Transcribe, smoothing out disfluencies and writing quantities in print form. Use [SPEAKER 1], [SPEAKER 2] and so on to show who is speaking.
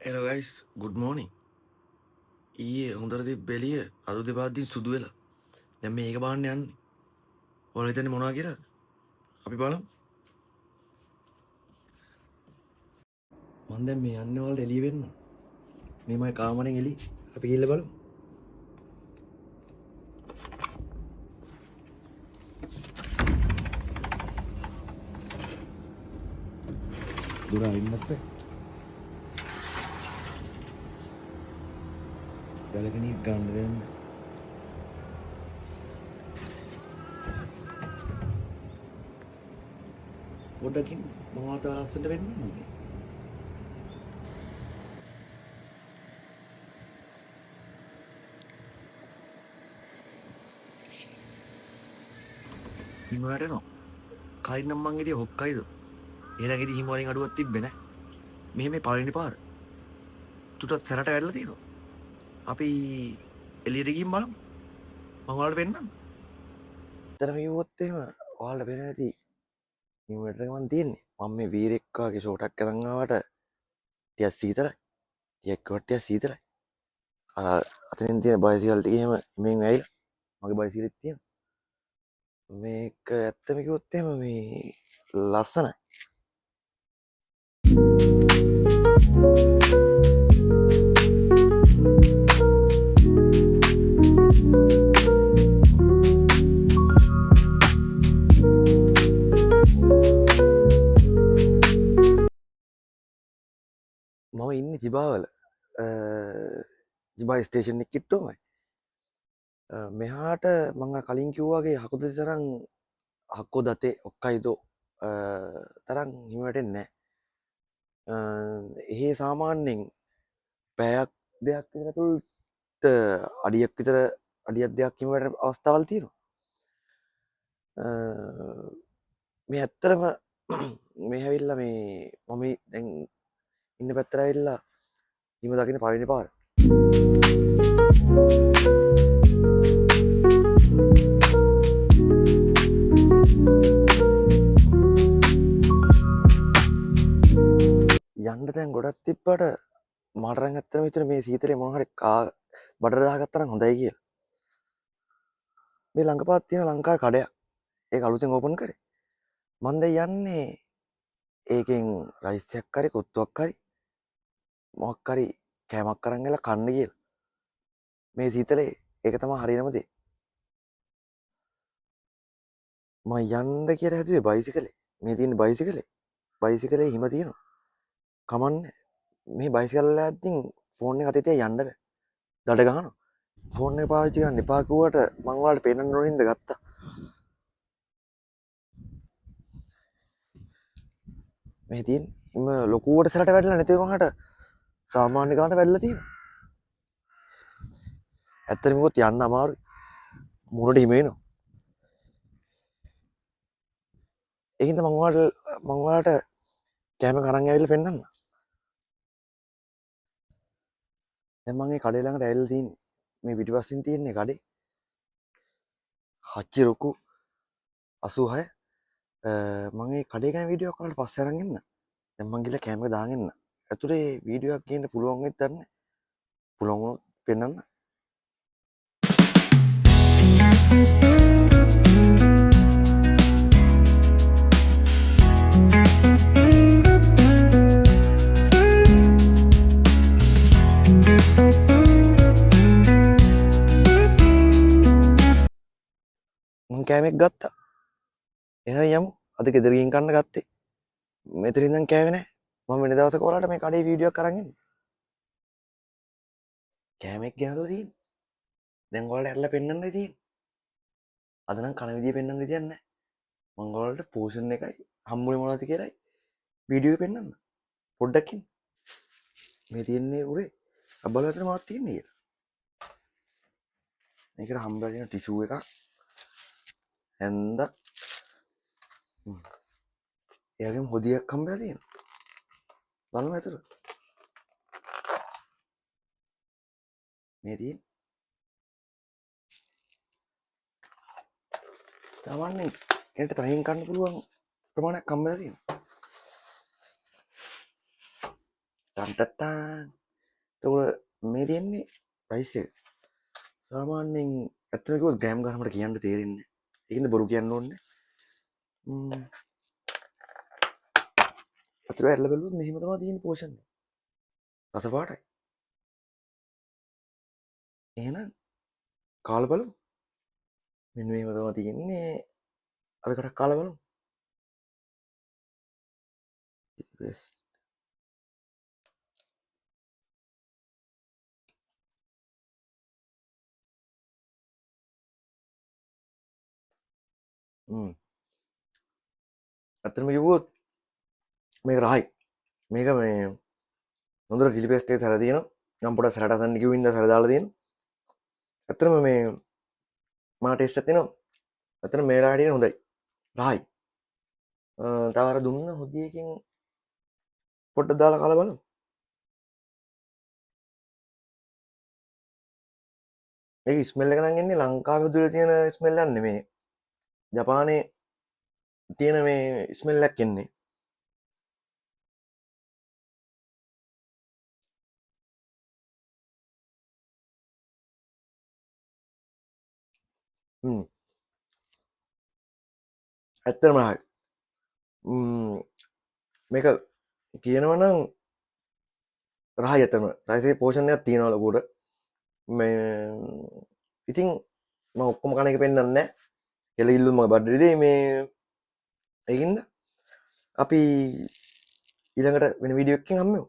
[SPEAKER 1] Hello guys, good morning. ඊයේ හොඳට තිබ්බ එළිය අද දෙපාරකින් සුදු වෙලා. දැන් මේක බලන්න යන්නේ. ඔයාලා හිතන්නේ මොනවා කියලාද? අපි බලමු. මම දැන් මේ යන්නේ ඔයාලට එළිය වෙන්න. මේ මගේ කාමරෙන් එළිය. අපි ගිහිල්ලා බලමු. දුර අරින්නත් බෑ. බැලකණියක් ගන්න වෙන්න. පොඩ්ඩකින් මම වාතාවරණ ලස්සනට වෙන්න ඕනේ. හිමවට එනවා. කලින් නම් මං හිටියේ හොක්කයිද. ඊළඟදී හිම වලින් අඩුවක් තිබ්බේ නැහැ. මේ පළවෙනි පාර. තුටත් සැරට වැටලා තියෙනවා. අපි එළියට ගිහින් බලමු. මම ඔයාලට පෙන්නන්නම්. ඇත්තටම කිව්වොත් එහෙම ඔයාලට පේන ඇති නිවටක මං තියෙන්නේ. මම මේ වීරෙක්වාගේ ෂෝටක් කරන් ආවට ටිකක් සීතලයි. ටිකක් ටිකක් සීතලයි. අර අතනින් තියෙන බයිසිකල් ටික එහෙම මෙන් ඇවිල්ලා මගේ බයිසිකලෙත් තියෙනවා. මේක ඇත්තම කිව්වොත් එහෙම මේ ලස්සනයි. මම ඉන්නේ ජිබාවල. ජිබා ස්ටේෂන් එක කිට්ටුවමයි. මෙහාට මම කලින් කිව්වාගේ හකුද තරම් හක්කෝ දතේ ඔක්කයිදෝ තරම් හිම වැටෙන්නේ නැහැ. එහෙ සාමාන්‍යයෙන් පැයක් දෙයක් විතර ඇතුළත අඩියක් විතර අඩියක් දෙකක් හිම වැටෙන අවස්ථාවල් තියෙනවා. මේ ඇත්තටම මේ ඇවිල්ලා මේ මම දැන් ඉන්න පැත්තට ඇවිල්ලා හිම දකින්න පළවෙනි පාර. යන්න දැන් ගොඩක් තිබ්බට මට නම් ඇත්තටම හිතුනේ මේ සීතලේ මොනවා හරි බඩට දාගත්තා නම් හොඳයි කියලා. මේ ළඟපාත තියෙන ලංකාවේ කඩයක්. ඒක අලුතෙන් ඕපන් කරේ. මම දැන් යන්නේ ඒකෙන් රයිස් එකක් හරි කොත්තුවක් හරි මොකක් හරි කෑමක් අරන් ගලා කන්න කියලා. මේ සීතලේ ඒක තමයි හරියනම දේ. මම යන්න කියලා හැදුවේ බයිසිකලේ. මේ තියෙන බයිසිකලේ හිම තියෙනවා. කමන්නේ. මේ බයිසිකල් වල යද්දී ෆෝන් එක අතේ තියා යන්න බෑ. දඩ ගහනවා. ෆෝන් එක පාවිච්චි කරන්න එපා කිව්වට මම ඔයාලට පෙන්නන්න ඕන හින්දා ගත්තා. මේ තියෙන හිම ලොකුවට සැරට වැටලා නැති වුණාට සාමාන්‍ය ගානට වැටලා තියෙනවා. ඇත්තටම කිව්වොත් යන්න අමාරුයි. මුරට හිම එනවා. ඒකින්ද මම ඔයාලට කැම කරන් ඇවිල්ලා පෙන්නන්න. දැන් මම මේ කඩේ ළඟට ඇවිල්ලා තියෙන්නේ. මේ පිටිපස්සෙන් තියෙන්නේ කඩේ. හච්චි රුකු 86. මම මේ කඩේ ගැන වීඩියෝ එකක් ඔයාලට පස්සේ අරන් එන්න. දැන් මං ගිහලා කැම එක දාගෙන එන්න. ඇතුලේ වීඩියෝ එකක් ගේන්න පුළුවන් වෙයිද දන්නේ නැහැ. පුළුවන් වුණොත් පෙන්නන්න. මං කෑමක් ගත්තා. එහෙනම් යමු. අද ගෙදර ගිහින් කන්න ගත්තේ. මෙතන ඉඳන් කෑවේ නැහැ. මම වෙන දවසක ඔයාලට මේ කඩේ වීඩියෝ එකක් අරන් එන්න. කෑමක් ගෙනල්ලා තියෙන්නේ. දැන් ඔයාලට ඇරලා පෙන්නන්නයි තියෙන්නේ. අද නම් කන විදිය පෙන්නන්න විදියක් නැහැ. මං ඔයාලට පෝෂන් එකයි හම්බුනේ මොනවද කියලායි වීඩියෝ එක පෙන්නන්න. පොඩ්ඩක් ඉන්න. මේ තියෙන්නේ උරේ. අබ්බල අතර මාත් තියෙන්නේ කියලා. මේකට හම්බලා තියෙන ටිෂූ එකක්. හැන්ද එයාගෙම හොදියක් හම්බලා තියෙනවා. බලමු ඇතුළට. මේ තියෙන්නේ. සාමාන්‍යයෙන් කෙනෙක්ට තරහින් කන්න පුළුවන් ප්‍රමාණයක් හම්බලා තියෙනවා. ටන්ටට්ටාන්. එතකොට මේ තියෙන්නේ ප්‍රයිස් එක. සාමාන්‍යයෙන් ඇත්තටම කිව්වොත් ග්‍රෑම් ගන්න මට කියන්න තේරෙන්නේ නැහැ. ඒකින්ද බොරු කියන්න ඕනේ. අතට ඇරලා බැලුවොත් මෙහෙම තමයි තියෙන්නේ පෝෂන් එක. රස පාටයි. එහෙනම් කාලා බලමු. මෙන්න මෙහෙම තමයි තියෙන්නේ. අපි කටක් කාලා බලමු. බෙස්. ඇත්තටම කිව්වොත් මේක රහයි. මේක මේ හොඳට චිලි පේස්ට් එක සැරලා තියෙනවා. නම් පොඩක් සැරට අසන්න කිව්වින්ද සැරලා දාලා තියෙනවා. ඇත්තටම මේ මා ටේස්ට් එකක් තියෙනවා. ඇත්තටම මේ රාඩිය හොඳයි. රහයි. තව අර දුන්න හොදියකින් පොඩ්ඩක් දාලා කාලා බලමු. මේක ස්මෙල් එක නම් එන්නේ ලංකාවේ හොදලා තියෙන ස්මෙල් එකක් නෙමෙයි. ජපානයේ තියෙන මේ ස්මෙල් එකක් එන්නේ. ඇත්තටම රහයි. මේක කියනවනම් රහයි ඇත්තම. රයිසේ පෝෂණයක් තියෙනවා ලොකුට. මේ ඉතින් මම ඔක්කොම කන එක පෙන්වන්නේ නැහැ. කෙලගිල්ලුම බඩේදී මේ ඒකින්ද අපි ඊළඟට වෙන වීඩියෝ එකකින් හම්බෙමු.